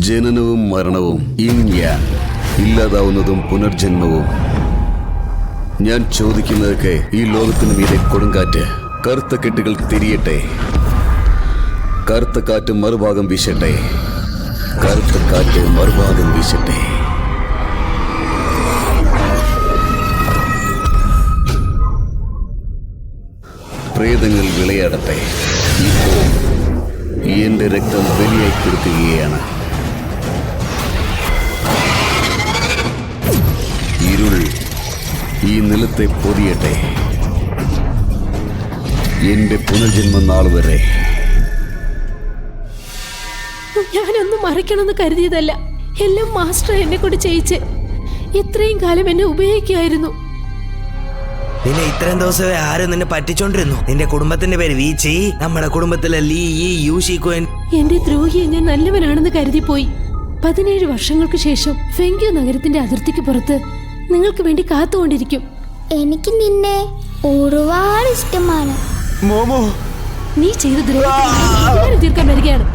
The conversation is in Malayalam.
ജനനവും മരണവും ഇല്ലാതാവുന്നതും പുനർജന്മവും. ഞാൻ ചോദിക്കുന്നതൊക്കെ ഈ ലോകത്തിന് മീതെ കൊടുങ്കാറ്റ്. കറുത്ത കെട്ടുകൾ തിരിയട്ടെ, കറുത്ത കാറ്റ് മറുഭാഗം വീശട്ടെ, കറുത്ത കാറ്റ് മറുഭാഗം വീശട്ടെ. പ്രേതങ്ങൾ വിളയാടട്ടെ. ഇപ്പോൾ എന്റെ രക്തം ബലിയായി കൊടുക്കുകയാണ്. ഇരുൾ ഈ നിലത്തെ പൊതിയട്ടെ. എന്റെ പുനർജന്മ നാൾ വരെ. ഞാനൊന്നും മറിക്കണമെന്ന് കരുതിയതല്ല. എല്ലാം മാസ്റ്റർ എന്നെ കൊണ്ട് ചെയ്യിച്ച് ഇത്രയും കാലം എന്നെ ഉപയോഗിക്കുകയായിരുന്നു. നിന്നെ ഇത്രയും ദിവസമേ ആരും നിന്നെ പറ്റിച്ചോണ്ടിരുന്നു. നിന്റെ കുടുംബത്തിന്റെ പേര് വീച്ചി, നമ്മുടെ കുടുംബത്തിലെ ലീ യൂഷിക്കുവൻ. എന്റെ ദ്രോഹിയെ ഞാൻ നല്ലവനാണെന്ന് കരുതിപ്പോയി. 17 വർഷങ്ങൾക്ക് ശേഷം ഫെങ്ക്യു നഗരത്തിന്റെ അതിർത്തിക്ക് പുറത്ത് നിങ്ങൾക്ക് വേണ്ടി കാത്തുകൊണ്ടിരിക്കും. എനിക്ക് നിന്നെ ഒരുപാട് ഇഷ്ടമാണ്. മോമോ, നീ ചെയ്ത ദ്രോഹം തീർക്കാൻ വരികയാണ്.